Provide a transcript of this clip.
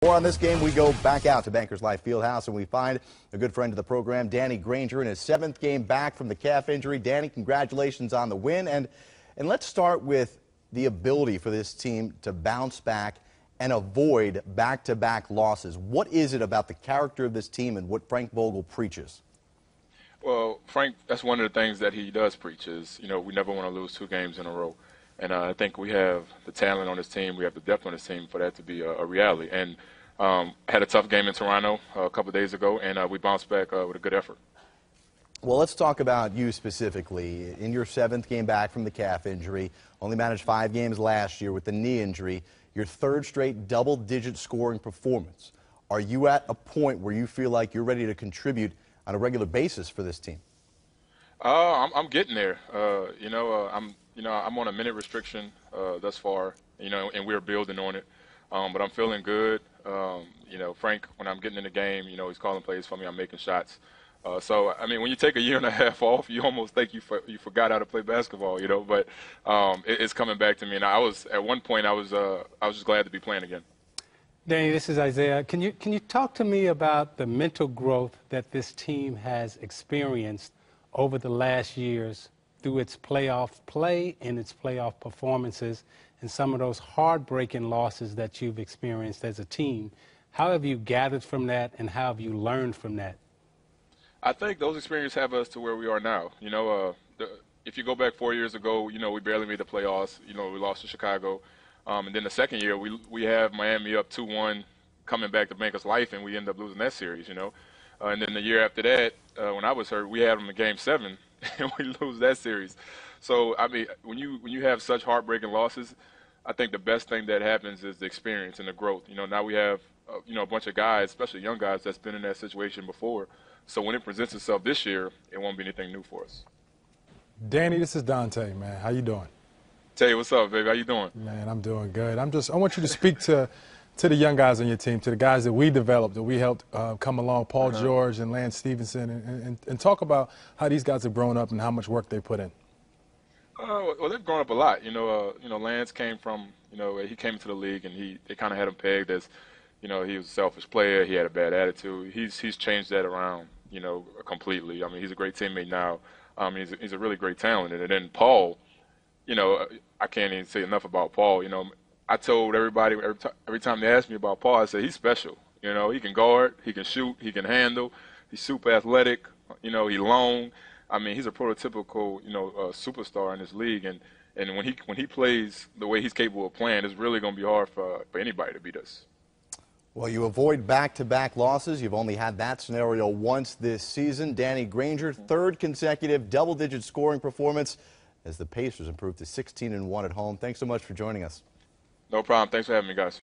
More on this game, we go back out to Bankers Life Fieldhouse and we find a good friend of the program, Danny Granger, in his 7th game back from the calf injury. Danny, congratulations on the win. And let's start with the ability for this team to bounce back and avoid back-to-back losses. What is it about the character of this team and what Frank Vogel preaches? Well, Frank, that's one of the things that he does preach is, we never want to lose 2 games in a row. And I think we have the talent on this team, we have the depth on this team for that to be a reality. And had a tough game in Toronto a couple of days ago, and we bounced back with a good effort. Well, let's talk about you specifically. In your 7th game back from the calf injury, only managed 5 games last year with the knee injury, your 3rd straight double-digit scoring performance. Are you at a point where you feel like you're ready to contribute on a regular basis for this team? I'm getting there. I'm on a minute restriction thus far, and we're building on it. But I'm feeling good. Frank, when I'm getting in the game, he's calling plays for me. I'm making shots. So, when you take a year and a half off, you almost think you forgot how to play basketball, But it's coming back to me. And at one point, I was just glad to be playing again. Danny, this is Isaiah. Can you talk to me about the mental growth that this team has experienced over the last years through its playoff play and its playoff performances and some of those heartbreaking losses that you've experienced as a team? How have you gathered from that, and how have you learned from that? I think those experiences have us to where we are now. If you go back 4 years ago, we barely made the playoffs. We lost to Chicago. And then the second year, we have Miami up 2-1 coming back to Bankers Life, and we end up losing that series, And then the year after that, when I was hurt, we had them in Game 7, and we lose that series. So, when you have such heartbreaking losses, I think the best thing that happens is the experience and the growth. Now we have, a bunch of guys, especially young guys, that's been in that situation before. So when it presents itself this year, it won't be anything new for us. Danny, this is Dante, man. How you doing? Tay, what's up, baby? How you doing? Man, I'm doing good. I want you to speak to the young guys on your team, to the guys that we developed, that we helped come along, Paul George and Lance Stevenson, and talk about how these guys have grown up and how much work they put in. Well, they've grown up a lot. Lance came from, he came into the league and they kind of had him pegged as, he was a selfish player. He had a bad attitude. He's changed that around, completely. He's a great teammate now. He's a really great talent. And then Paul, I can't even say enough about Paul. I told everybody every time they asked me about Paul, I said he's special. He can guard, he can shoot, he can handle. He's super athletic. He's long. He's a prototypical, superstar in this league. And when he plays the way he's capable of playing, it's really going to be hard for anybody to beat us. Well, you avoid back-to-back losses. You've only had that scenario once this season. Danny Granger, 3rd consecutive double-digit scoring performance as the Pacers improved to 16-1 at home. Thanks so much for joining us. No problem. Thanks for having me, guys.